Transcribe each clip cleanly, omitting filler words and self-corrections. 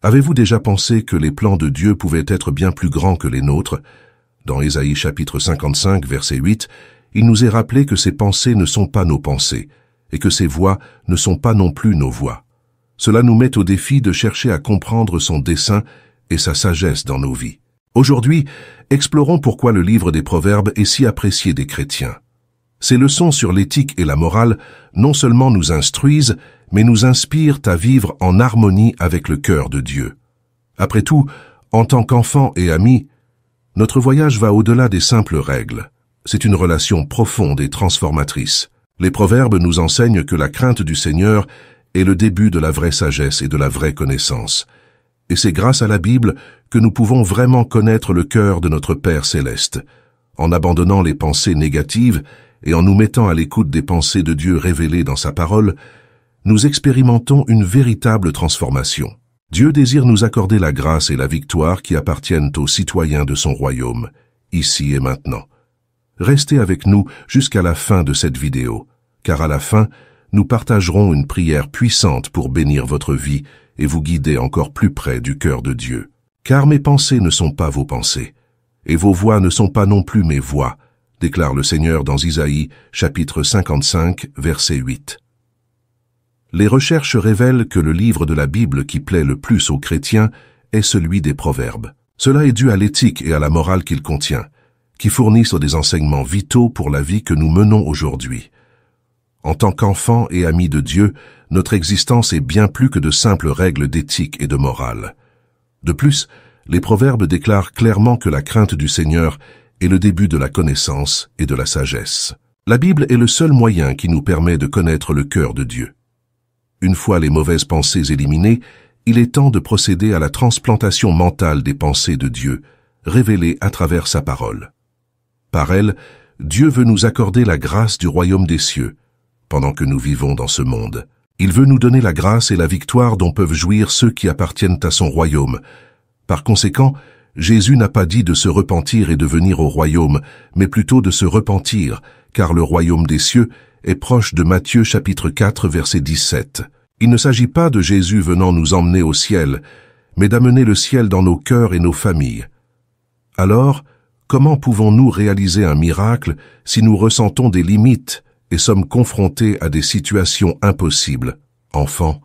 Avez-vous déjà pensé que les plans de Dieu pouvaient être bien plus grands que les nôtres? Dans Ésaïe chapitre 55, verset 8, il nous est rappelé que ses pensées ne sont pas nos pensées, et que ses voies ne sont pas non plus nos voies. Cela nous met au défi de chercher à comprendre son dessein et sa sagesse dans nos vies. Aujourd'hui, explorons pourquoi le livre des Proverbes est si apprécié des chrétiens. Ces leçons sur l'éthique et la morale non seulement nous instruisent, mais nous inspirent à vivre en harmonie avec le cœur de Dieu. Après tout, en tant qu'enfants et amis, notre voyage va au-delà des simples règles. C'est une relation profonde et transformatrice. Les Proverbes nous enseignent que la crainte du Seigneur est le début de la vraie sagesse et de la vraie connaissance. Et c'est grâce à la Bible que nous pouvons vraiment connaître le cœur de notre Père céleste. En abandonnant les pensées négatives et en nous mettant à l'écoute des pensées de Dieu révélées dans sa parole, nous expérimentons une véritable transformation. Dieu désire nous accorder la grâce et la victoire qui appartiennent aux citoyens de son royaume, ici et maintenant. Restez avec nous jusqu'à la fin de cette vidéo, car à la fin, nous partagerons une prière puissante pour bénir votre vie et vous guider encore plus près du cœur de Dieu. Car mes pensées ne sont pas vos pensées, et vos voix ne sont pas non plus mes voix, déclare le Seigneur dans Isaïe, chapitre 55, verset 8. Les recherches révèlent que le livre de la Bible qui plaît le plus aux chrétiens est celui des Proverbes. Cela est dû à l'éthique et à la morale qu'il contient, qui fournissent des enseignements vitaux pour la vie que nous menons aujourd'hui. En tant qu'enfants et amis de Dieu, notre existence est bien plus que de simples règles d'éthique et de morale. De plus, les Proverbes déclarent clairement que la crainte du Seigneur est le début de la connaissance et de la sagesse. La Bible est le seul moyen qui nous permet de connaître le cœur de Dieu. Une fois les mauvaises pensées éliminées, il est temps de procéder à la transplantation mentale des pensées de Dieu, révélées à travers sa parole. Par elle, Dieu veut nous accorder la grâce du royaume des cieux, pendant que nous vivons dans ce monde. Il veut nous donner la grâce et la victoire dont peuvent jouir ceux qui appartiennent à son royaume. Par conséquent, Jésus n'a pas dit de se repentir et de venir au royaume, mais plutôt de se repentir, car le royaume des cieux est proche de Matthieu chapitre 4 verset 17. Il ne s'agit pas de Jésus venant nous emmener au ciel, mais d'amener le ciel dans nos cœurs et nos familles. Alors, comment pouvons-nous réaliser un miracle si nous ressentons des limites et sommes confrontés à des situations impossibles? Enfant,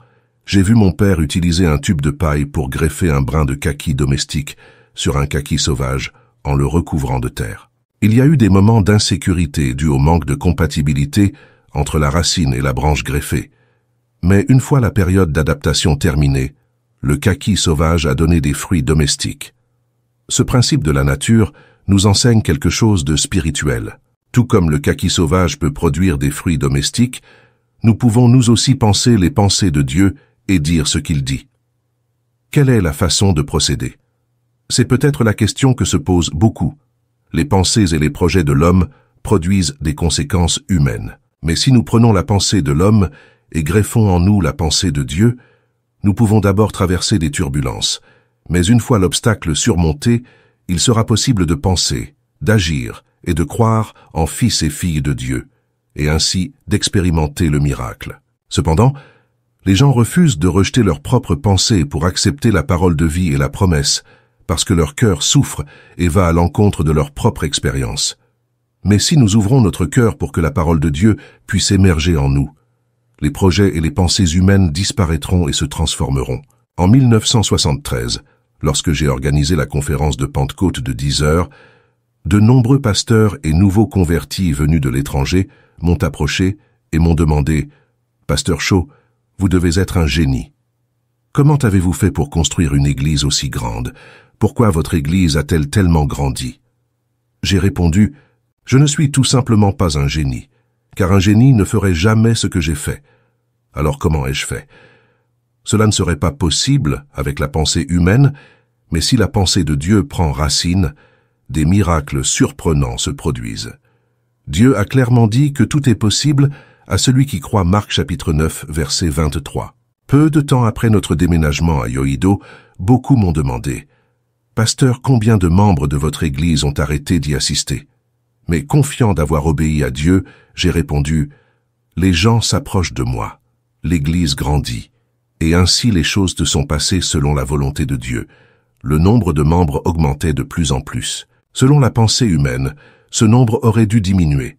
j'ai vu mon père utiliser un tube de paille pour greffer un brin de kaki domestique sur un kaki sauvage en le recouvrant de terre. Il y a eu des moments d'insécurité dus au manque de compatibilité entre la racine et la branche greffée. Mais une fois la période d'adaptation terminée, le kaki sauvage a donné des fruits domestiques. Ce principe de la nature nous enseigne quelque chose de spirituel. Tout comme le kaki sauvage peut produire des fruits domestiques, nous pouvons nous aussi penser les pensées de Dieu et dire ce qu'il dit. Quelle est la façon de procéder? C'est peut-être la question que se posent beaucoup. Les pensées et les projets de l'homme produisent des conséquences humaines. Mais si nous prenons la pensée de l'homme et greffons en nous la pensée de Dieu, nous pouvons d'abord traverser des turbulences. Mais une fois l'obstacle surmonté, il sera possible de penser, d'agir et de croire en fils et filles de Dieu, et ainsi d'expérimenter le miracle. Cependant, les gens refusent de rejeter leurs propres pensées pour accepter la parole de vie et la promesse, parce que leur cœur souffre et va à l'encontre de leur propre expérience. Mais si nous ouvrons notre cœur pour que la parole de Dieu puisse émerger en nous, les projets et les pensées humaines disparaîtront et se transformeront. En 1973, lorsque j'ai organisé la conférence de Pentecôte de 10 heures, de nombreux pasteurs et nouveaux convertis venus de l'étranger m'ont approché et m'ont demandé « Pasteur Shaw, vous devez être un génie. Comment avez-vous fait pour construire une église aussi grande? Pourquoi votre église a-t-elle tellement grandi ?» J'ai répondu « Je ne suis tout simplement pas un génie, car un génie ne ferait jamais ce que j'ai fait. Alors comment ai-je fait? Cela ne serait pas possible avec la pensée humaine, mais si la pensée de Dieu prend racine, des miracles surprenants se produisent. Dieu a clairement dit que tout est possible à celui qui croit. Marc chapitre 9, verset 23. Peu de temps après notre déménagement à Yoido, beaucoup m'ont demandé « Pasteur, combien de membres de votre église ont arrêté d'y assister ?» Mais confiant d'avoir obéi à Dieu, j'ai répondu « Les gens s'approchent de moi, l'église grandit, Et ainsi les choses te sont passées selon la volonté de Dieu. Le nombre de membres augmentait de plus en plus. Selon la pensée humaine, ce nombre aurait dû diminuer.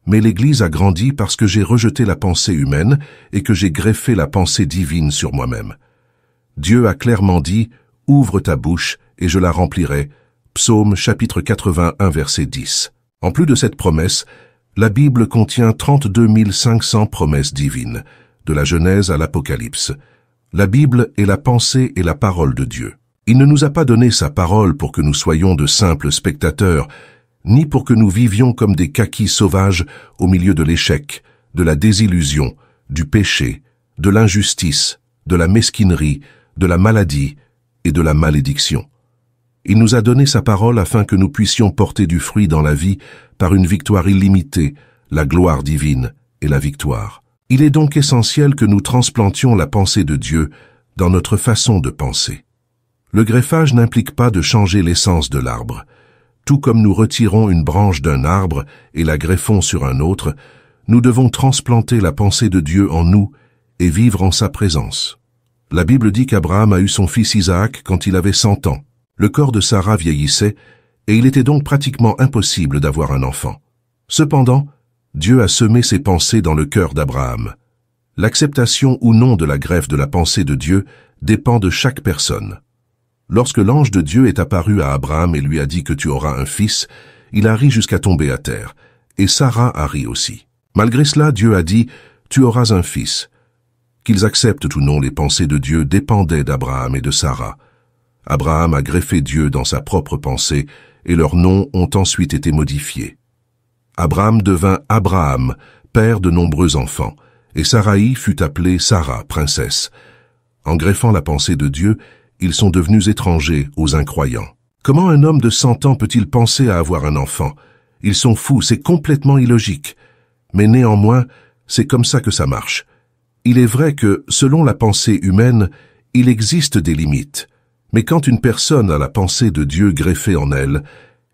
Mais l'Église a grandi parce que j'ai rejeté la pensée humaine et que j'ai greffé la pensée divine sur moi-même. Dieu a clairement dit « Ouvre ta bouche et je la remplirai » Psaume chapitre 81 verset 10. En plus de cette promesse, la Bible contient 32 500 promesses divines, de la Genèse à l'Apocalypse. La Bible est la pensée et la parole de Dieu. Il ne nous a pas donné sa parole pour que nous soyons de simples spectateurs, ni pour que nous vivions comme des kakis sauvages au milieu de l'échec, de la désillusion, du péché, de l'injustice, de la mesquinerie, de la maladie et de la malédiction. Il nous a donné sa parole afin que nous puissions porter du fruit dans la vie par une victoire illimitée, la gloire divine et la victoire. Il est donc essentiel que nous transplantions la pensée de Dieu dans notre façon de penser. Le greffage n'implique pas de changer l'essence de l'arbre. Tout comme nous retirons une branche d'un arbre et la greffons sur un autre, nous devons transplanter la pensée de Dieu en nous et vivre en sa présence. La Bible dit qu'Abraham a eu son fils Isaac quand il avait 100 ans. Le corps de Sarah vieillissait et il était donc pratiquement impossible d'avoir un enfant. Cependant, Dieu a semé ses pensées dans le cœur d'Abraham. L'acceptation ou non de la greffe de la pensée de Dieu dépend de chaque personne. Lorsque l'ange de Dieu est apparu à Abraham et lui a dit que tu auras un fils, il a ri jusqu'à tomber à terre, et Sarah a ri aussi. Malgré cela, Dieu a dit « Tu auras un fils ». Qu'ils acceptent ou non les pensées de Dieu dépendaient d'Abraham et de Sarah. Abraham a greffé Dieu dans sa propre pensée et leurs noms ont ensuite été modifiés. Abraham devint Abraham, père de nombreux enfants, et Saraï fut appelée Sarah, princesse. En greffant la pensée de Dieu, ils sont devenus étrangers aux incroyants. Comment un homme de 100 ans peut-il penser à avoir un enfant? Ils sont fous, c'est complètement illogique. Mais néanmoins, c'est comme ça que ça marche. Il est vrai que, selon la pensée humaine, il existe des limites. Mais quand une personne a la pensée de Dieu greffée en elle,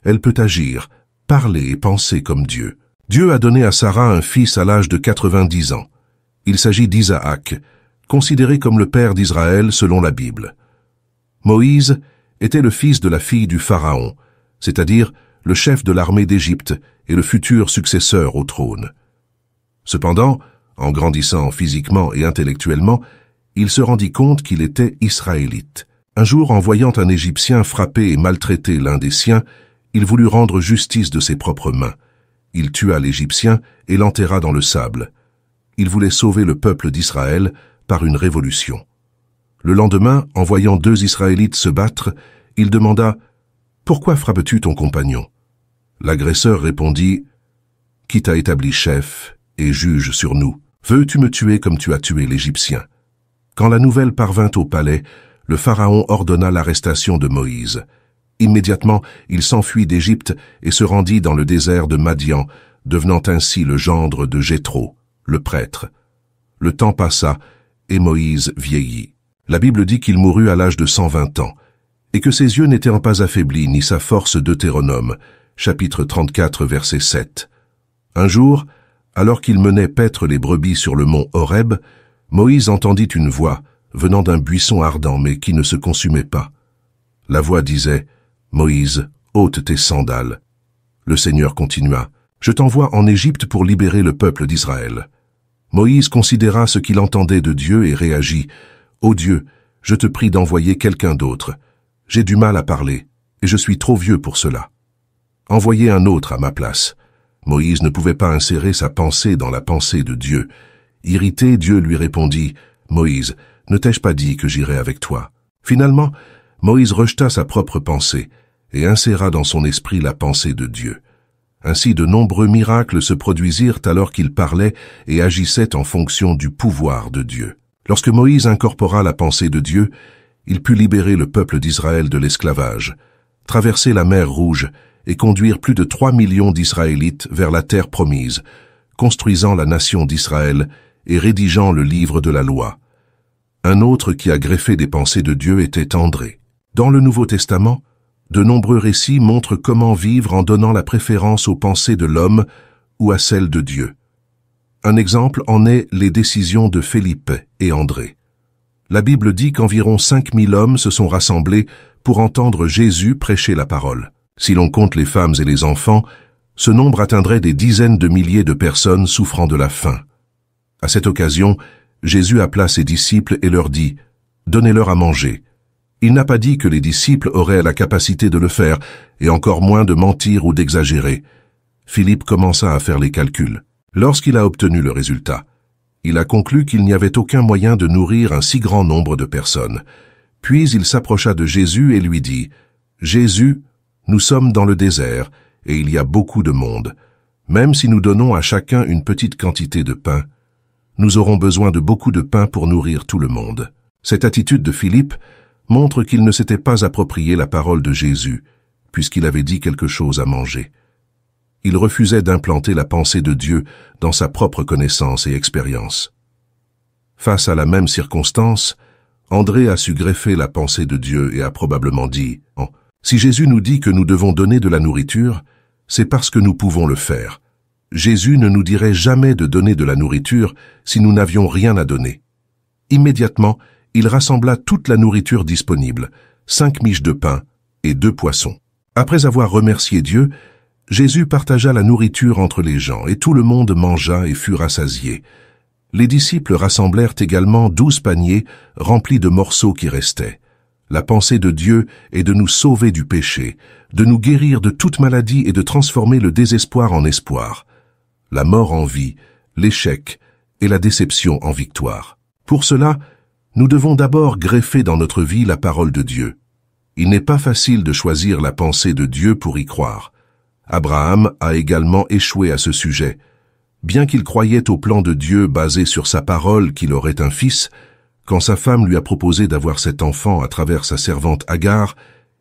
elle peut agir, parler et penser comme Dieu. Dieu a donné à Sarah un fils à l'âge de 90 ans. Il s'agit d'Isaac, considéré comme le père d'Israël selon la Bible. Moïse était le fils de la fille du Pharaon, c'est-à-dire le chef de l'armée d'Égypte et le futur successeur au trône. Cependant, en grandissant physiquement et intellectuellement, il se rendit compte qu'il était israélite. Un jour, en voyant un Égyptien frapper et maltraiter l'un des siens, il voulut rendre justice de ses propres mains. Il tua l'Égyptien et l'enterra dans le sable. Il voulait sauver le peuple d'Israël par une révolution. Le lendemain, en voyant 2 Israélites se battre, il demanda « Pourquoi frappes-tu ton compagnon ?» L'agresseur répondit « Qui t'a établi chef et juge sur nous? Veux-tu me tuer comme tu as tué l'Égyptien ?» Quand la nouvelle parvint au palais, le Pharaon ordonna l'arrestation de Moïse. Immédiatement, il s'enfuit d'Égypte et se rendit dans le désert de Madian, devenant ainsi le gendre de Jéthro, le prêtre. Le temps passa et Moïse vieillit. La Bible dit qu'il mourut à l'âge de 120 ans, et que ses yeux n'étaient pas affaiblis ni sa force Deutéronome, chapitre 34, verset 7. Un jour, alors qu'il menait paître les brebis sur le mont Horeb, Moïse entendit une voix venant d'un buisson ardent mais qui ne se consumait pas. La voix disait « Moïse, ôte tes sandales ». Le Seigneur continua « Je t'envoie en Égypte pour libérer le peuple d'Israël ». Moïse considéra ce qu'il entendait de Dieu et réagit « Ô Dieu, je te prie d'envoyer quelqu'un d'autre. J'ai du mal à parler et je suis trop vieux pour cela. Envoyez un autre à ma place. » Moïse ne pouvait pas insérer sa pensée dans la pensée de Dieu. Irrité, Dieu lui répondit « Moïse, ne t'ai-je pas dit que j'irais avec toi ?» Finalement, Moïse rejeta sa propre pensée et inséra dans son esprit la pensée de Dieu. Ainsi, de nombreux miracles se produisirent alors qu'il parlait et agissait en fonction du pouvoir de Dieu. Lorsque Moïse incorpora la pensée de Dieu, il put libérer le peuple d'Israël de l'esclavage, traverser la mer Rouge et conduire plus de 3 millions d'Israélites vers la terre promise, construisant la nation d'Israël et rédigeant le livre de la loi. Un autre qui a greffé des pensées de Dieu était André. Dans le Nouveau Testament, de nombreux récits montrent comment vivre en donnant la préférence aux pensées de l'homme ou à celles de Dieu. Un exemple en est les décisions de Philippe et André. La Bible dit qu'environ 5000 hommes se sont rassemblés pour entendre Jésus prêcher la parole. Si l'on compte les femmes et les enfants, ce nombre atteindrait des dizaines de milliers de personnes souffrant de la faim. À cette occasion, Jésus appela ses disciples et leur dit « Donnez-leur à manger ». Il n'a pas dit que les disciples auraient la capacité de le faire, et encore moins de mentir ou d'exagérer. Philippe commença à faire les calculs. Lorsqu'il a obtenu le résultat, il a conclu qu'il n'y avait aucun moyen de nourrir un si grand nombre de personnes. Puis il s'approcha de Jésus et lui dit « Jésus, nous sommes dans le désert, et il y a beaucoup de monde. Même si nous donnons à chacun une petite quantité de pain, nous aurons besoin de beaucoup de pain pour nourrir tout le monde. » Cette attitude de Philippe montre qu'il ne s'était pas approprié la parole de Jésus, puisqu'il avait dit quelque chose à manger. Il refusait d'implanter la pensée de Dieu dans sa propre connaissance et expérience. Face à la même circonstance, André a su greffer la pensée de Dieu et a probablement dit « Si Jésus nous dit que nous devons donner de la nourriture, c'est parce que nous pouvons le faire. Jésus ne nous dirait jamais de donner de la nourriture si nous n'avions rien à donner. » Immédiatement, il rassembla toute la nourriture disponible, 5 miches de pain et 2 poissons. Après avoir remercié Dieu, Jésus partagea la nourriture entre les gens, et tout le monde mangea et fut rassasié. Les disciples rassemblèrent également 12 paniers remplis de morceaux qui restaient. La pensée de Dieu est de nous sauver du péché, de nous guérir de toute maladie et de transformer le désespoir en espoir, la mort en vie, l'échec et la déception en victoire. Pour cela, nous devons d'abord greffer dans notre vie la parole de Dieu. Il n'est pas facile de choisir la pensée de Dieu pour y croire. Abraham a également échoué à ce sujet. Bien qu'il croyait au plan de Dieu basé sur sa parole qu'il aurait un fils, quand sa femme lui a proposé d'avoir cet enfant à travers sa servante Agar,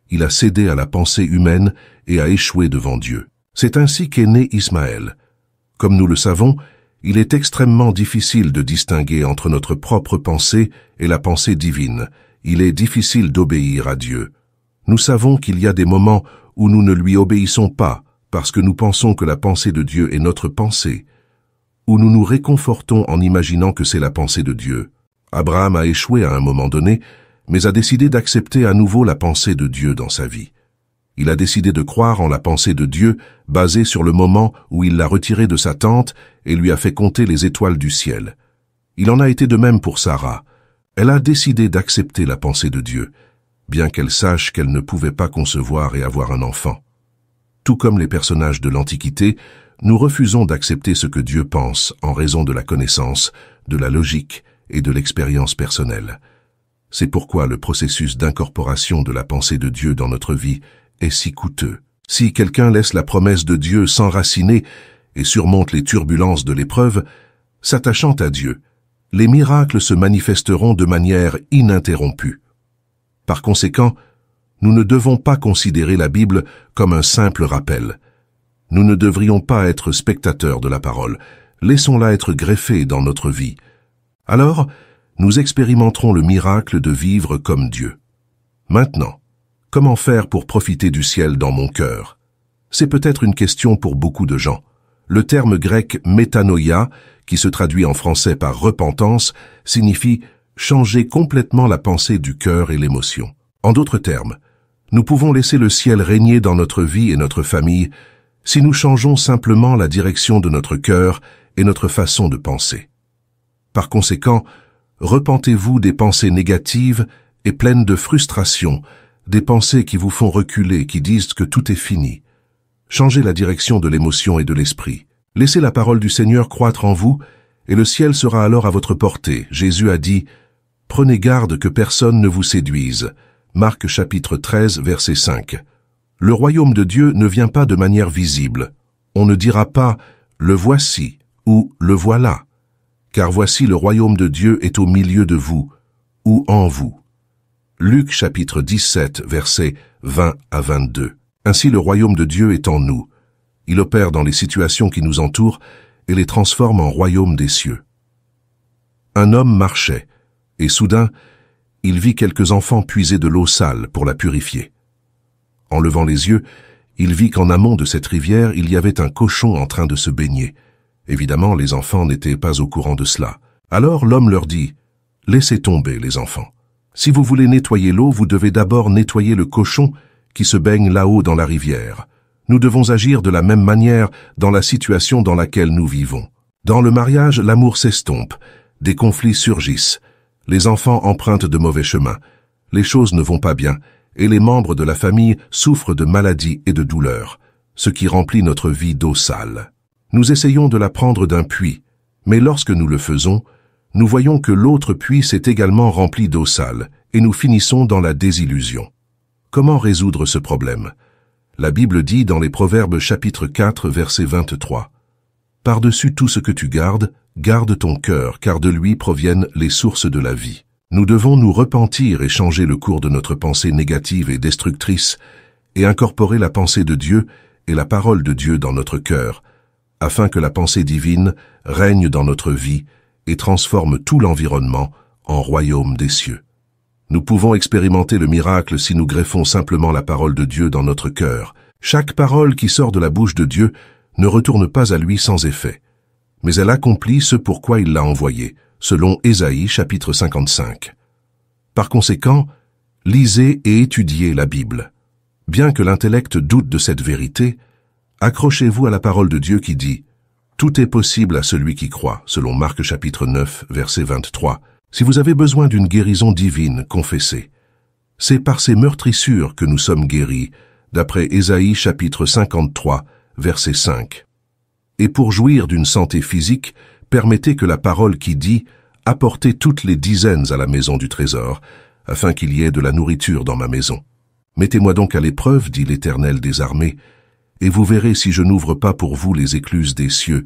il a cédé à la pensée humaine et a échoué devant Dieu. C'est ainsi qu'est né Ismaël. Comme nous le savons, il est extrêmement difficile de distinguer entre notre propre pensée et la pensée divine. Il est difficile d'obéir à Dieu. Nous savons qu'il y a des moments où nous ne lui obéissons pas parce que nous pensons que la pensée de Dieu est notre pensée, où nous nous réconfortons en imaginant que c'est la pensée de Dieu. Abraham a échoué à un moment donné, mais a décidé d'accepter à nouveau la pensée de Dieu dans sa vie. Il a décidé de croire en la pensée de Dieu, basée sur le moment où il l'a retiré de sa tente et lui a fait compter les étoiles du ciel. Il en a été de même pour Sarah. Elle a décidé d'accepter la pensée de Dieu, bien qu'elle sache qu'elle ne pouvait pas concevoir et avoir un enfant. Tout comme les personnages de l'Antiquité, nous refusons d'accepter ce que Dieu pense en raison de la connaissance, de la logique et de l'expérience personnelle. C'est pourquoi le processus d'incorporation de la pensée de Dieu dans notre vie est si coûteux. Si quelqu'un laisse la promesse de Dieu s'enraciner et surmonte les turbulences de l'épreuve, s'attachant à Dieu, les miracles se manifesteront de manière ininterrompue. Par conséquent, nous ne devons pas considérer la Bible comme un simple rappel. Nous ne devrions pas être spectateurs de la parole. Laissons-la être greffée dans notre vie. Alors, nous expérimenterons le miracle de vivre comme Dieu. Maintenant, comment faire pour profiter du ciel dans mon cœur? C'est peut-être une question pour beaucoup de gens. Le terme grec « métanoïa », qui se traduit en français par « repentance », signifie « changer complètement la pensée du cœur et l'émotion ». En d'autres termes, nous pouvons laisser le ciel régner dans notre vie et notre famille si nous changeons simplement la direction de notre cœur et notre façon de penser. Par conséquent, repentez-vous des pensées négatives et pleines de frustration, des pensées qui vous font reculer, qui disent que tout est fini. Changez la direction de l'émotion et de l'esprit. Laissez la parole du Seigneur croître en vous, et le ciel sera alors à votre portée. Jésus a dit « Prenez garde que personne ne vous séduise ». Marc chapitre 13, verset 5. Le royaume de Dieu ne vient pas de manière visible. On ne dira pas « le voici » ou « le voilà », car voici le royaume de Dieu est au milieu de vous ou en vous. Luc chapitre 17, versets 20 à 22. Ainsi le royaume de Dieu est en nous. Il opère dans les situations qui nous entourent et les transforme en royaume des cieux. Un homme marchait, et soudain, il vit quelques enfants puiser de l'eau sale pour la purifier. En levant les yeux, il vit qu'en amont de cette rivière, il y avait un cochon en train de se baigner. Évidemment, les enfants n'étaient pas au courant de cela. Alors l'homme leur dit « Laissez tomber, les enfants. Si vous voulez nettoyer l'eau, vous devez d'abord nettoyer le cochon qui se baigne là-haut dans la rivière. Nous devons agir de la même manière dans la situation dans laquelle nous vivons. Dans le mariage, l'amour s'estompe, des conflits surgissent, les enfants empruntent de mauvais chemins, les choses ne vont pas bien, et les membres de la famille souffrent de maladies et de douleurs, ce qui remplit notre vie d'eau sale. Nous essayons de la prendre d'un puits, mais lorsque nous le faisons, nous voyons que l'autre puits s'est également rempli d'eau sale, et nous finissons dans la désillusion. Comment résoudre ce problème? La Bible dit dans les Proverbes chapitre 4, verset 23, « Par-dessus tout ce que tu gardes, garde ton cœur, car de lui proviennent les sources de la vie. » Nous devons nous repentir et changer le cours de notre pensée négative et destructrice, et incorporer la pensée de Dieu et la parole de Dieu dans notre cœur, afin que la pensée divine règne dans notre vie et transforme tout l'environnement en royaume des cieux. Nous pouvons expérimenter le miracle si nous greffons simplement la parole de Dieu dans notre cœur. Chaque parole qui sort de la bouche de Dieu ne retourne pas à lui sans effet, mais elle accomplit ce pourquoi il l'a envoyée, selon Ésaïe chapitre 55. Par conséquent, lisez et étudiez la Bible. Bien que l'intellect doute de cette vérité, accrochez-vous à la parole de Dieu qui dit « Tout est possible à celui qui croit », selon Marc chapitre 9, verset 23. Si vous avez besoin d'une guérison divine, confessez. C'est par ces meurtrissures que nous sommes guéris, d'après Ésaïe chapitre 53, verset 5. Et pour jouir d'une santé physique, permettez que la parole qui dit « Apportez toutes les dizaines à la maison du trésor, afin qu'il y ait de la nourriture dans ma maison. Mettez-moi donc à l'épreuve, dit l'Éternel des armées, et vous verrez si je n'ouvre pas pour vous les écluses des cieux,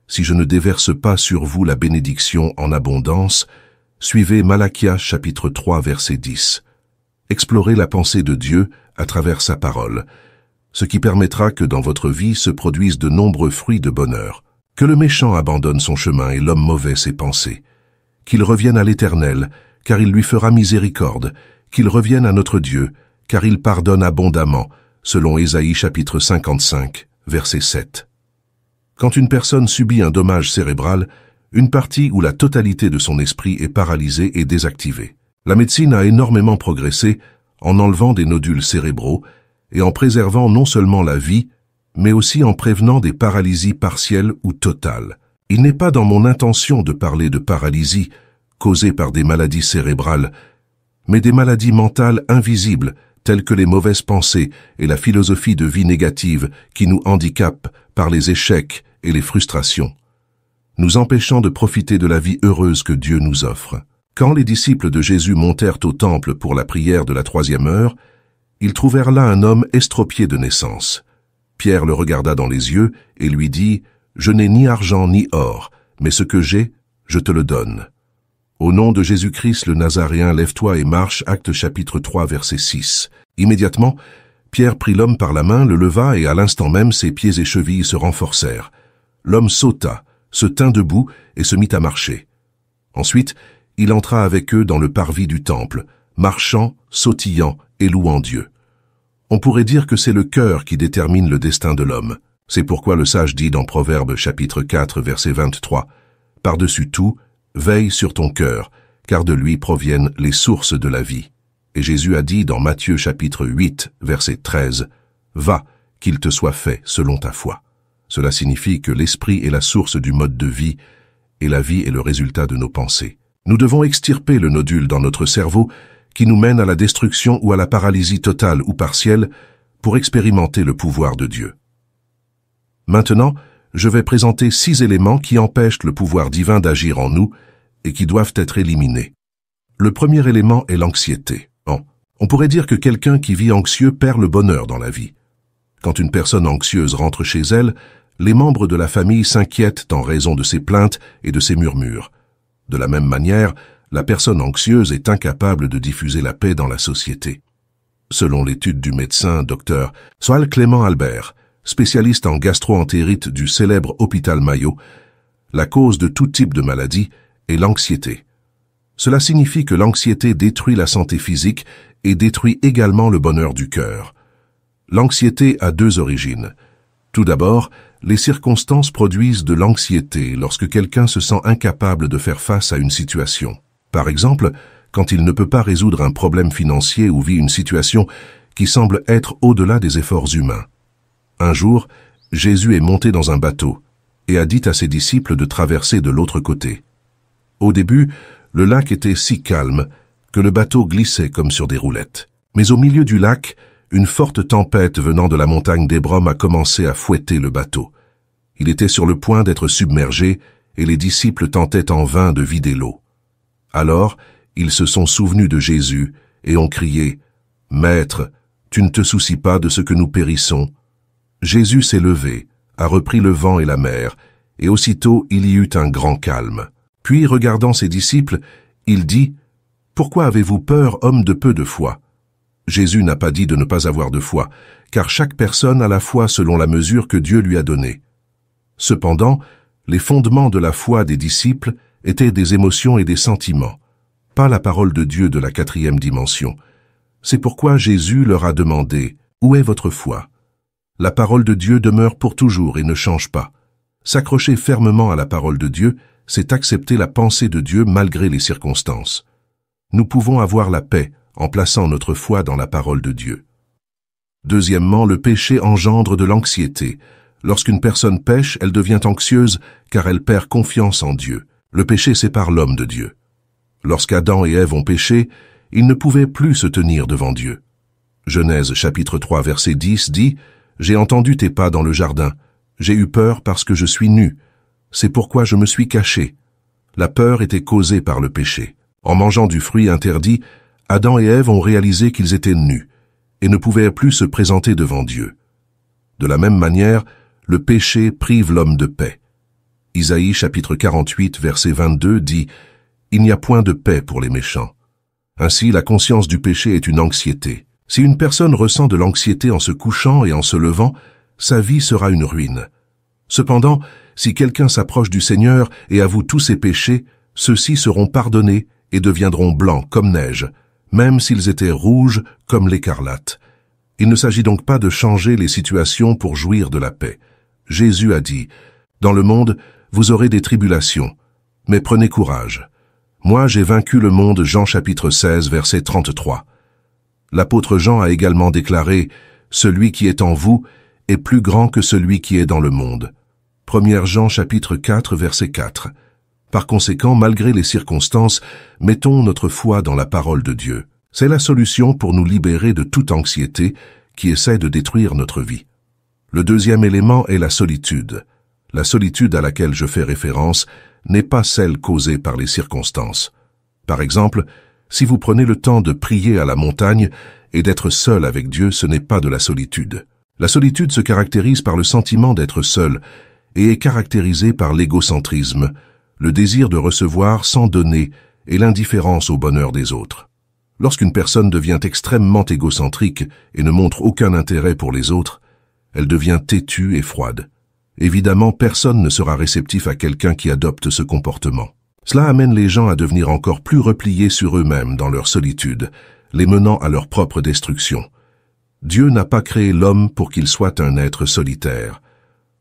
si je ne déverse pas sur vous la bénédiction en abondance. » Suivez Malachias chapitre 3, verset 10. Explorez la pensée de Dieu à travers sa parole, ce qui permettra que dans votre vie se produisent de nombreux fruits de bonheur. Que le méchant abandonne son chemin et l'homme mauvais ses pensées. Qu'il revienne à l'Éternel, car il lui fera miséricorde. Qu'il revienne à notre Dieu, car il pardonne abondamment, selon Ésaïe chapitre 55, verset 7. Quand une personne subit un dommage cérébral, une partie ou la totalité de son esprit est paralysée et désactivée. La médecine a énormément progressé en enlevant des nodules cérébraux et en préservant non seulement la vie, mais aussi en prévenant des paralysies partielles ou totales. Il n'est pas dans mon intention de parler de paralysie causée par des maladies cérébrales, mais des maladies mentales invisibles telles que les mauvaises pensées et la philosophie de vie négative qui nous handicapent par les échecs et les frustrations, nous empêchant de profiter de la vie heureuse que Dieu nous offre. Quand les disciples de Jésus montèrent au temple pour la prière de la 3e heure, ils trouvèrent là un homme estropié de naissance. Pierre le regarda dans les yeux et lui dit « Je n'ai ni argent ni or, mais ce que j'ai, je te le donne. Au nom de Jésus-Christ le Nazaréen, lève-toi et marche. » Actes chapitre 3, verset 6. Immédiatement, Pierre prit l'homme par la main, le leva et à l'instant même ses pieds et chevilles se renforcèrent. L'homme sauta, se tint debout et se mit à marcher. Ensuite, il entra avec eux dans le parvis du temple, marchant, sautillant et louant Dieu. On pourrait dire que c'est le cœur qui détermine le destin de l'homme. C'est pourquoi le sage dit dans Proverbes chapitre 4, verset 23, « Par-dessus tout, veille sur ton cœur, car de lui proviennent les sources de la vie. » Et Jésus a dit dans Matthieu chapitre 8, verset 13, « Va, qu'il te soit fait selon ta foi. » Cela signifie que l'esprit est la source du mode de vie et la vie est le résultat de nos pensées. Nous devons extirper le nodule dans notre cerveau qui nous mène à la destruction ou à la paralysie totale ou partielle pour expérimenter le pouvoir de Dieu. Maintenant, je vais présenter 6 éléments qui empêchent le pouvoir divin d'agir en nous et qui doivent être éliminés. Le premier élément est l'anxiété. On pourrait dire que quelqu'un qui vit anxieux perd le bonheur dans la vie. Quand une personne anxieuse rentre chez elle, les membres de la famille s'inquiètent en raison de ses plaintes et de ses murmures. De la même manière, la personne anxieuse est incapable de diffuser la paix dans la société. Selon l'étude du médecin Dr. Soal Clément Albert, spécialiste en gastro-entérite du célèbre hôpital Mayo, la cause de tout type de maladie est l'anxiété. Cela signifie que l'anxiété détruit la santé physique et détruit également le bonheur du cœur. L'anxiété a 2 origines. Tout d'abord, les circonstances produisent de l'anxiété lorsque quelqu'un se sent incapable de faire face à une situation. Par exemple, quand il ne peut pas résoudre un problème financier ou vit une situation qui semble être au-delà des efforts humains. Un jour, Jésus est monté dans un bateau et a dit à ses disciples de traverser de l'autre côté. Au début, le lac était si calme que le bateau glissait comme sur des roulettes. Mais au milieu du lac, une forte tempête venant de la montagne d'Hébron a commencé à fouetter le bateau. Il était sur le point d'être submergé et les disciples tentaient en vain de vider l'eau. Alors, ils se sont souvenus de Jésus et ont crié « Maître, tu ne te soucies pas de ce que nous périssons ?» Jésus s'est levé, a repris le vent et la mer, et aussitôt il y eut un grand calme. Puis, regardant ses disciples, il dit « Pourquoi avez-vous peur, hommes de peu de foi ?» Jésus n'a pas dit de ne pas avoir de foi, car chaque personne a la foi selon la mesure que Dieu lui a donnée. Cependant, les fondements de la foi des disciples étaient des émotions et des sentiments, pas la parole de Dieu de la 4e dimension. C'est pourquoi Jésus leur a demandé « Où est votre foi ?» La parole de Dieu demeure pour toujours et ne change pas. S'accrocher fermement à la parole de Dieu, c'est accepter la pensée de Dieu malgré les circonstances. Nous pouvons avoir la paix en plaçant notre foi dans la parole de Dieu. Deuxièmement, le péché engendre de l'anxiété. Lorsqu'une personne pêche, elle devient anxieuse car elle perd confiance en Dieu. Le péché sépare l'homme de Dieu. Lorsqu'Adam et Ève ont péché, ils ne pouvaient plus se tenir devant Dieu. Genèse chapitre 3 verset 10 dit « J'ai entendu tes pas dans le jardin. J'ai eu peur parce que je suis nu. C'est pourquoi je me suis caché. » La peur était causée par le péché. En mangeant du fruit interdit, Adam et Ève ont réalisé qu'ils étaient nus et ne pouvaient plus se présenter devant Dieu. De la même manière, le péché prive l'homme de paix. Isaïe chapitre 48 verset 22 dit « Il n'y a point de paix pour les méchants. » Ainsi, la conscience du péché est une anxiété. Si une personne ressent de l'anxiété en se couchant et en se levant, sa vie sera une ruine. Cependant, si quelqu'un s'approche du Seigneur et avoue tous ses péchés, ceux-ci seront pardonnés et deviendront blancs comme neige, même s'ils étaient rouges comme l'écarlate. Il ne s'agit donc pas de changer les situations pour jouir de la paix. Jésus a dit « Dans le monde, vous aurez des tribulations, mais prenez courage. Moi, j'ai vaincu le monde. » Jean chapitre 16, verset 33. L'apôtre Jean a également déclaré « Celui qui est en vous est plus grand que celui qui est dans le monde. » 1 Jean chapitre 4, verset 4. Par conséquent, malgré les circonstances, mettons notre foi dans la parole de Dieu. C'est la solution pour nous libérer de toute anxiété qui essaie de détruire notre vie. Le deuxième élément est la solitude. La solitude à laquelle je fais référence n'est pas celle causée par les circonstances. Par exemple, si vous prenez le temps de prier à la montagne et d'être seul avec Dieu, ce n'est pas de la solitude. La solitude se caractérise par le sentiment d'être seul et est caractérisée par l'égocentrisme, le désir de recevoir sans donner et l'indifférence au bonheur des autres. Lorsqu'une personne devient extrêmement égocentrique et ne montre aucun intérêt pour les autres, elle devient têtue et froide. Évidemment, personne ne sera réceptif à quelqu'un qui adopte ce comportement. Cela amène les gens à devenir encore plus repliés sur eux-mêmes dans leur solitude, les menant à leur propre destruction. Dieu n'a pas créé l'homme pour qu'il soit un être solitaire.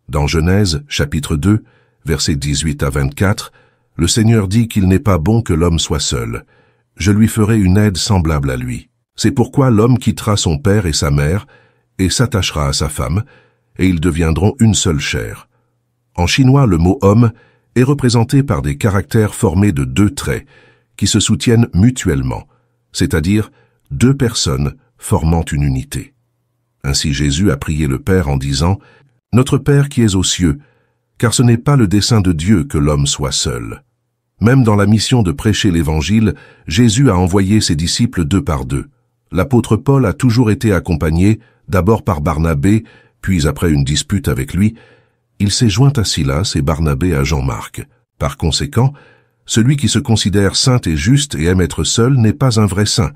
Dans Genèse, chapitre 2, versets 18 à 24, le Seigneur dit qu'il n'est pas bon que l'homme soit seul. Je lui ferai une aide semblable à lui. C'est pourquoi l'homme quittera son père et sa mère et s'attachera à sa femme, et ils deviendront une seule chair. En chinois, le mot « homme » est représenté par des caractères formés de deux traits qui se soutiennent mutuellement, c'est-à-dire deux personnes formant une unité. Ainsi Jésus a prié le Père en disant « Notre Père qui es aux cieux », car ce n'est pas le dessein de Dieu que l'homme soit seul. Même dans la mission de prêcher l'Évangile, Jésus a envoyé ses disciples deux par deux. L'apôtre Paul a toujours été accompagné, d'abord par Barnabé, puis après une dispute avec lui, il s'est joint à Silas et Barnabé à Jean-Marc. Par conséquent, celui qui se considère saint et juste et aime être seul n'est pas un vrai saint,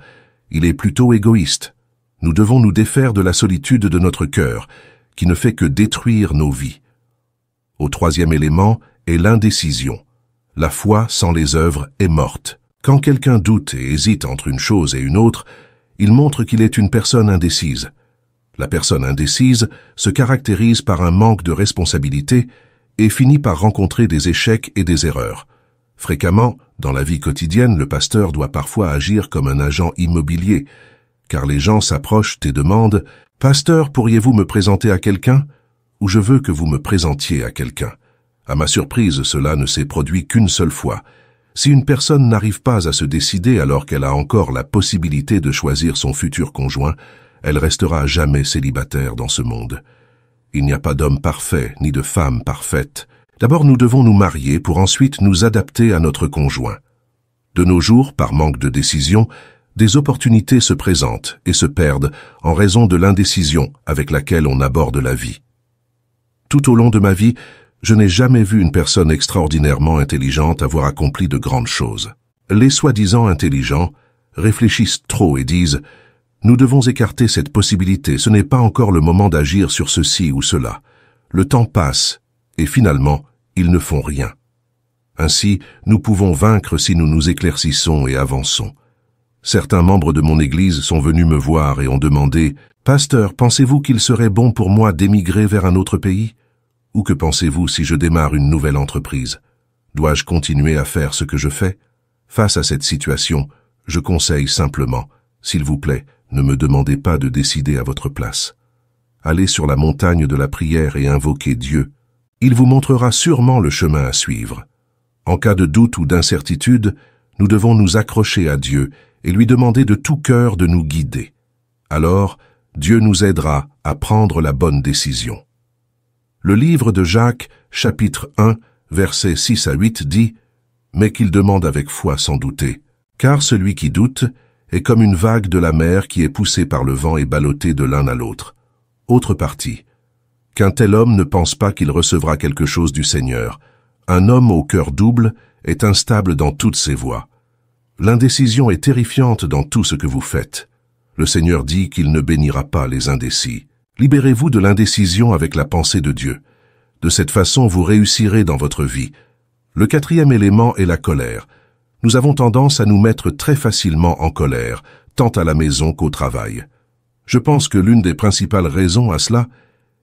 il est plutôt égoïste. Nous devons nous défaire de la solitude de notre cœur, qui ne fait que détruire nos vies. Au troisième élément est l'indécision. La foi sans les œuvres est morte. Quand quelqu'un doute et hésite entre une chose et une autre, il montre qu'il est une personne indécise. La personne indécise se caractérise par un manque de responsabilité et finit par rencontrer des échecs et des erreurs. Fréquemment, dans la vie quotidienne, le pasteur doit parfois agir comme un agent immobilier, car les gens s'approchent et demandent « Pasteur, pourriez-vous me présenter à quelqu'un ?» ou « Je veux que vous me présentiez à quelqu'un ». À ma surprise, cela ne s'est produit qu'une seule fois. Si une personne n'arrive pas à se décider alors qu'elle a encore la possibilité de choisir son futur conjoint, elle restera à jamais célibataire dans ce monde. Il n'y a pas d'homme parfait, ni de femme parfaite. D'abord, nous devons nous marier pour ensuite nous adapter à notre conjoint. De nos jours, par manque de décision, des opportunités se présentent et se perdent en raison de l'indécision avec laquelle on aborde la vie. Tout au long de ma vie, je n'ai jamais vu une personne extraordinairement intelligente avoir accompli de grandes choses. Les soi-disant intelligents réfléchissent trop et disent « Nous devons écarter cette possibilité, ce n'est pas encore le moment d'agir sur ceci ou cela. Le temps passe, et finalement, ils ne font rien. Ainsi, nous pouvons vaincre si nous nous éclaircissons et avançons. Certains membres de mon Église sont venus me voir et ont demandé « Pasteur, pensez-vous qu'il serait bon pour moi d'émigrer vers un autre pays ? Ou que pensez-vous si je démarre une nouvelle entreprise? Dois-je continuer à faire ce que je fais? » Face à cette situation, je conseille simplement « S'il vous plaît, ne me demandez pas de décider à votre place. Allez sur la montagne de la prière et invoquez Dieu. Il vous montrera sûrement le chemin à suivre. En cas de doute ou d'incertitude, nous devons nous accrocher à Dieu et lui demander de tout cœur de nous guider. Alors, Dieu nous aidera à prendre la bonne décision. Le livre de Jacques, chapitre 1, versets 6 à 8 dit « Mais qu'il demande avec foi sans douter, car celui qui doute est comme une vague de la mer qui est poussée par le vent et ballottée de l'un à l'autre. » Autre partie. Qu'un tel homme ne pense pas qu'il recevra quelque chose du Seigneur. Un homme au cœur double est instable dans toutes ses voies. L'indécision est terrifiante dans tout ce que vous faites. Le Seigneur dit qu'il ne bénira pas les indécis. Libérez-vous de l'indécision avec la pensée de Dieu. De cette façon, vous réussirez dans votre vie. Le quatrième élément est la colère. Nous avons tendance à nous mettre très facilement en colère, tant à la maison qu'au travail. Je pense que l'une des principales raisons à cela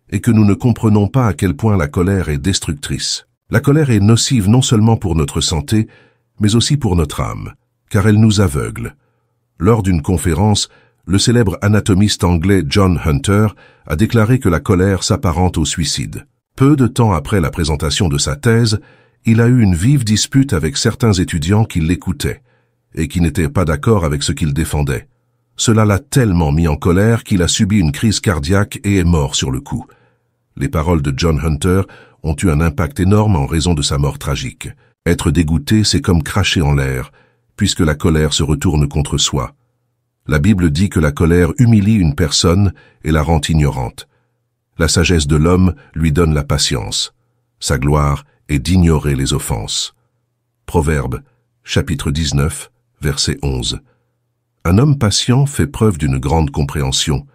est que nous ne comprenons pas à quel point la colère est destructrice. La colère est nocive non seulement pour notre santé, mais aussi pour notre âme, car elle nous aveugle. Lors d'une conférence, le célèbre anatomiste anglais John Hunter a déclaré que la colère s'apparente au suicide. Peu de temps après la présentation de sa thèse, il a eu une vive dispute avec certains étudiants qui l'écoutaient et qui n'étaient pas d'accord avec ce qu'il défendait. Cela l'a tellement mis en colère qu'il a subi une crise cardiaque et est mort sur le coup. Les paroles de John Hunter ont eu un impact énorme en raison de sa mort tragique. Être dégoûté, c'est comme cracher en l'air, puisque la colère se retourne contre soi. La Bible dit que la colère humilie une personne et la rend ignorante. La sagesse de l'homme lui donne la patience. Sa gloire est d'ignorer les offenses. Proverbe, chapitre 19, verset 11. Un homme patient fait preuve d'une grande compréhension,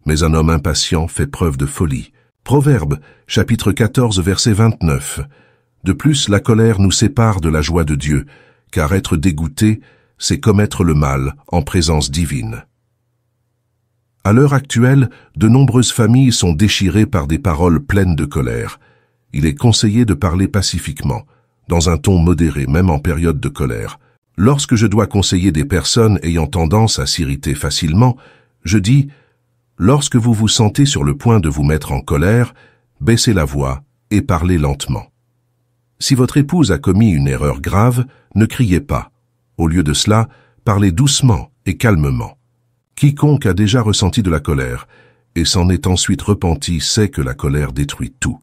mais un homme impatient fait preuve de folie. Proverbe, chapitre 14, verset 29. De plus, la colère nous sépare de la joie de Dieu, car être dégoûté, c'est commettre le mal en présence divine. À l'heure actuelle, de nombreuses familles sont déchirées par des paroles pleines de colère. Il est conseillé de parler pacifiquement, dans un ton modéré, même en période de colère. Lorsque je dois conseiller des personnes ayant tendance à s'irriter facilement, je dis « Lorsque vous vous sentez sur le point de vous mettre en colère, baissez la voix et parlez lentement. Si votre épouse a commis une erreur grave, ne criez pas. Au lieu de cela, parlez doucement et calmement. Quiconque a déjà ressenti de la colère et s'en est ensuite repenti sait que la colère détruit tout.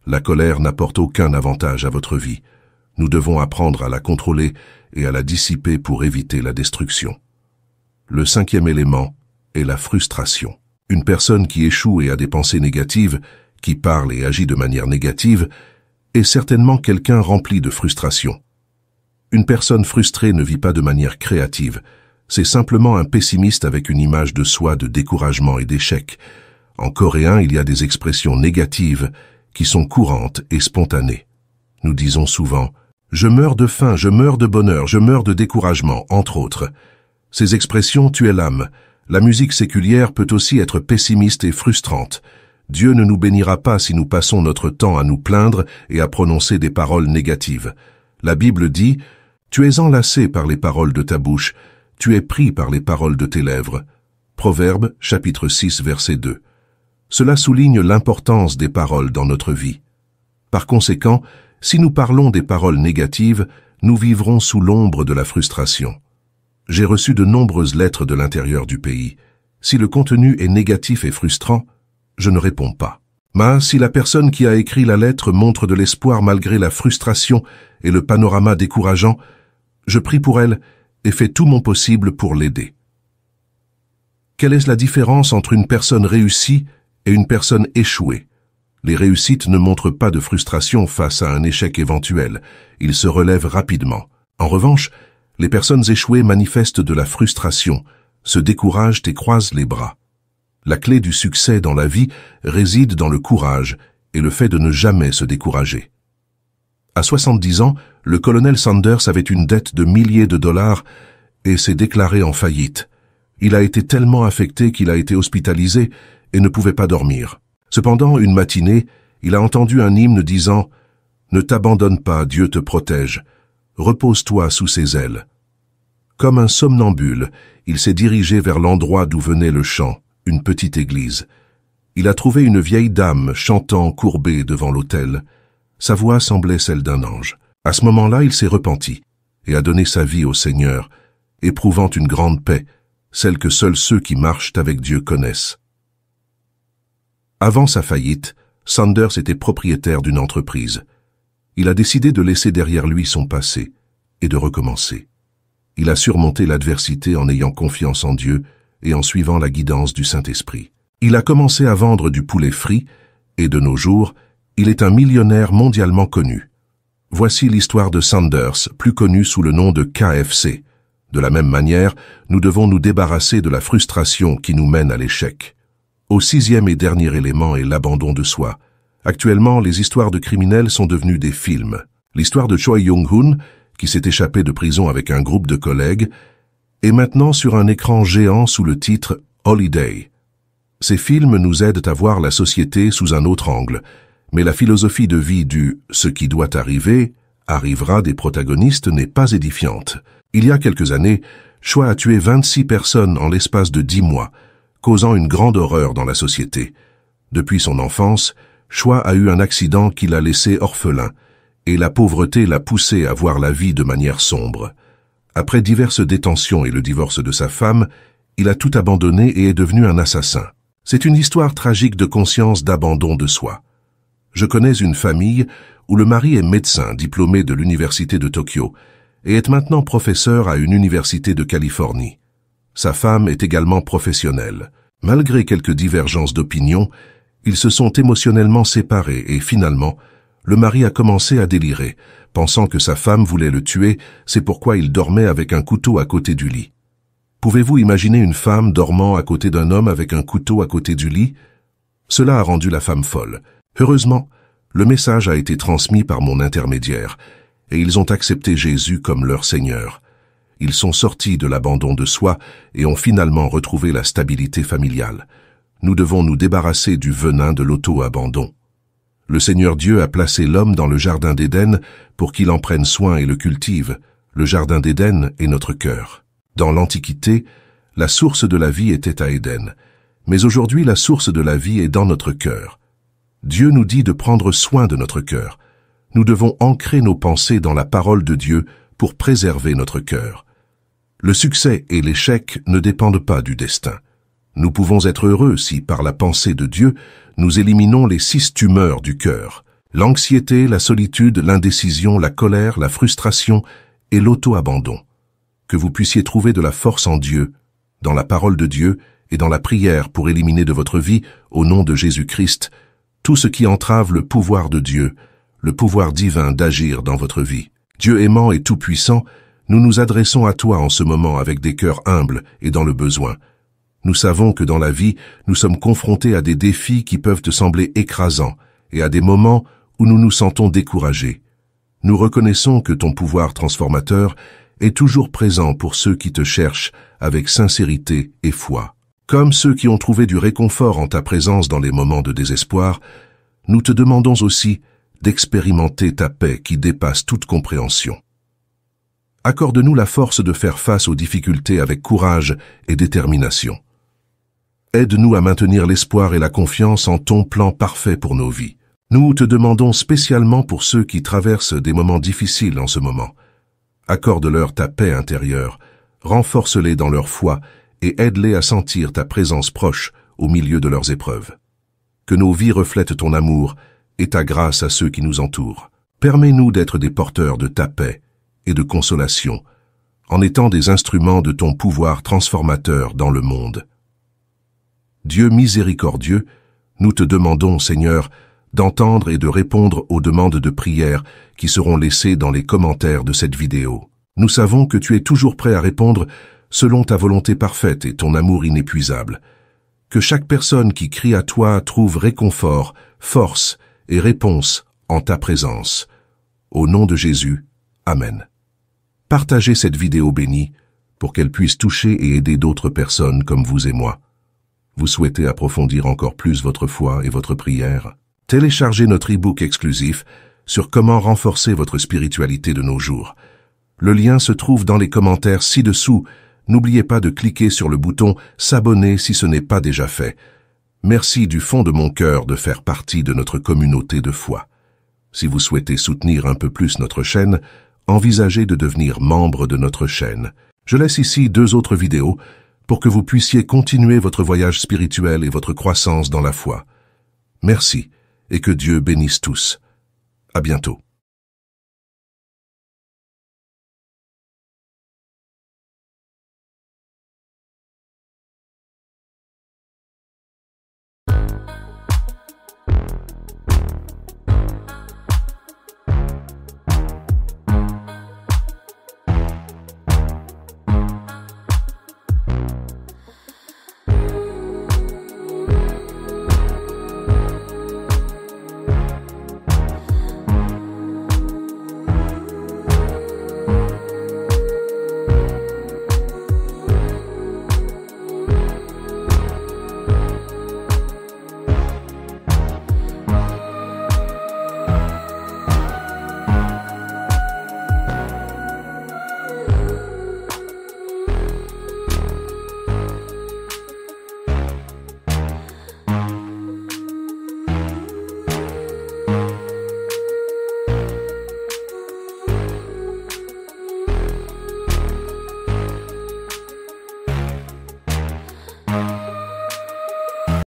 La colère n'apporte aucun avantage à votre vie. Nous devons apprendre à la contrôler et à la dissiper pour éviter la destruction. Le cinquième élément est la frustration. Une personne qui échoue et a des pensées négatives, qui parle et agit de manière négative, est certainement quelqu'un rempli de frustration. Une personne frustrée ne vit pas de manière créative. C'est simplement un pessimiste avec une image de soi de découragement et d'échec. En coréen, il y a des expressions négatives qui sont courantes et spontanées. Nous disons souvent « je meurs de faim, je meurs de bonheur, je meurs de découragement », entre autres. Ces expressions tuent l'âme. La musique séculière peut aussi être pessimiste et frustrante. Dieu ne nous bénira pas si nous passons notre temps à nous plaindre et à prononcer des paroles négatives. La Bible dit « Tu es enlacé par les paroles de ta bouche, tu es pris par les paroles de tes lèvres. » Proverbe, chapitre 6, verset 2. Cela souligne l'importance des paroles dans notre vie. Par conséquent, si nous parlons des paroles négatives, nous vivrons sous l'ombre de la frustration. J'ai reçu de nombreuses lettres de l'intérieur du pays. Si le contenu est négatif et frustrant, je ne réponds pas. Mais si la personne qui a écrit la lettre montre de l'espoir malgré la frustration et le panorama décourageant, je prie pour elle et fais tout mon possible pour l'aider. Quelle est la différence entre une personne réussie et une personne échouée? Les réussites ne montrent pas de frustration face à un échec éventuel, ils se relèvent rapidement. En revanche, les personnes échouées manifestent de la frustration, se découragent et croisent les bras. La clé du succès dans la vie réside dans le courage et le fait de ne jamais se décourager. À 70 ans, le colonel Sanders avait une dette de milliers de dollars et s'est déclaré en faillite. Il a été tellement affecté qu'il a été hospitalisé et ne pouvait pas dormir. Cependant, une matinée, il a entendu un hymne disant « Ne t'abandonne pas, Dieu te protège. Repose-toi sous ses ailes. » Comme un somnambule, il s'est dirigé vers l'endroit d'où venait le chant, une petite église. Il a trouvé une vieille dame chantant courbée devant l'autel. Sa voix semblait celle d'un ange. À ce moment-là, il s'est repenti et a donné sa vie au Seigneur, éprouvant une grande paix, celle que seuls ceux qui marchent avec Dieu connaissent. Avant sa faillite, Sanders était propriétaire d'une entreprise. Il a décidé de laisser derrière lui son passé et de recommencer. Il a surmonté l'adversité en ayant confiance en Dieu et en suivant la guidance du Saint-Esprit. Il a commencé à vendre du poulet frit et de nos jours, il est un millionnaire mondialement connu. Voici l'histoire de Sanders, plus connu sous le nom de KFC. De la même manière, nous devons nous débarrasser de la frustration qui nous mène à l'échec. Au sixième et dernier élément est l'abandon de soi. Actuellement, les histoires de criminels sont devenues des films. L'histoire de Choi Young-hoon, qui s'est échappé de prison avec un groupe de collègues, est maintenant sur un écran géant sous le titre « Holiday ». Ces films nous aident à voir la société sous un autre angle, mais la philosophie de vie du « ce qui doit arriver » arrivera des protagonistes n'est pas édifiante. Il y a quelques années, Choi a tué 26 personnes en l'espace de 10 mois, causant une grande horreur dans la société. Depuis son enfance, Choi a eu un accident qui l'a laissé orphelin, et la pauvreté l'a poussé à voir la vie de manière sombre. Après diverses détentions et le divorce de sa femme, il a tout abandonné et est devenu un assassin. C'est une histoire tragique de conscience d'abandon de soi. Je connais une famille où le mari est médecin diplômé de l'université de Tokyo et est maintenant professeur à une université de Californie. Sa femme est également professionnelle. Malgré quelques divergences d'opinion, ils se sont émotionnellement séparés et finalement, le mari a commencé à délirer, pensant que sa femme voulait le tuer, c'est pourquoi il dormait avec un couteau à côté du lit. Pouvez-vous imaginer une femme dormant à côté d'un homme avec un couteau à côté du lit? Cela a rendu la femme folle. Heureusement, le message a été transmis par mon intermédiaire, et ils ont accepté Jésus comme leur Seigneur. Ils sont sortis de l'abandon de soi et ont finalement retrouvé la stabilité familiale. Nous devons nous débarrasser du venin de l'auto-abandon. Le Seigneur Dieu a placé l'homme dans le jardin d'Éden pour qu'il en prenne soin et le cultive. Le jardin d'Éden est notre cœur. Dans l'Antiquité, la source de la vie était à Éden. Mais aujourd'hui, la source de la vie est dans notre cœur. Dieu nous dit de prendre soin de notre cœur. Nous devons ancrer nos pensées dans la parole de Dieu pour préserver notre cœur. Le succès et l'échec ne dépendent pas du destin. Nous pouvons être heureux si, par la pensée de Dieu, nous éliminons les 6 tumeurs du cœur. L'anxiété, la solitude, l'indécision, la colère, la frustration et l'auto-abandon. Que vous puissiez trouver de la force en Dieu, dans la parole de Dieu et dans la prière pour éliminer de votre vie, au nom de Jésus-Christ, tout ce qui entrave le pouvoir de Dieu, le pouvoir divin d'agir dans votre vie. Dieu aimant et tout-puissant, nous nous adressons à toi en ce moment avec des cœurs humbles et dans le besoin. Nous savons que dans la vie, nous sommes confrontés à des défis qui peuvent te sembler écrasants et à des moments où nous nous sentons découragés. Nous reconnaissons que ton pouvoir transformateur est toujours présent pour ceux qui te cherchent avec sincérité et foi. Comme ceux qui ont trouvé du réconfort en ta présence dans les moments de désespoir, nous te demandons aussi d'expérimenter ta paix qui dépasse toute compréhension. Accorde-nous la force de faire face aux difficultés avec courage et détermination. Aide-nous à maintenir l'espoir et la confiance en ton plan parfait pour nos vies. Nous te demandons spécialement pour ceux qui traversent des moments difficiles en ce moment. Accorde-leur ta paix intérieure, renforce-les dans leur foi et aide-les à sentir ta présence proche au milieu de leurs épreuves. Que nos vies reflètent ton amour et ta grâce à ceux qui nous entourent. Permets-nous d'être des porteurs de ta paix et de consolation, en étant des instruments de ton pouvoir transformateur dans le monde. Dieu miséricordieux, nous te demandons, Seigneur, d'entendre et de répondre aux demandes de prière qui seront laissées dans les commentaires de cette vidéo. Nous savons que tu es toujours prêt à répondre selon ta volonté parfaite et ton amour inépuisable. Que chaque personne qui crie à toi trouve réconfort, force et réponse en ta présence. Au nom de Jésus, Amen. Partagez cette vidéo bénie pour qu'elle puisse toucher et aider d'autres personnes comme vous et moi. Vous souhaitez approfondir encore plus votre foi et votre prière? Téléchargez notre e-book exclusif sur comment renforcer votre spiritualité de nos jours. Le lien se trouve dans les commentaires ci-dessous. N'oubliez pas de cliquer sur le bouton « S'abonner » si ce n'est pas déjà fait. Merci du fond de mon cœur de faire partie de notre communauté de foi. Si vous souhaitez soutenir un peu plus notre chaîne, envisagez de devenir membre de notre chaîne. Je laisse ici 2 autres vidéos pour que vous puissiez continuer votre voyage spirituel et votre croissance dans la foi. Merci et que Dieu bénisse tous. À bientôt.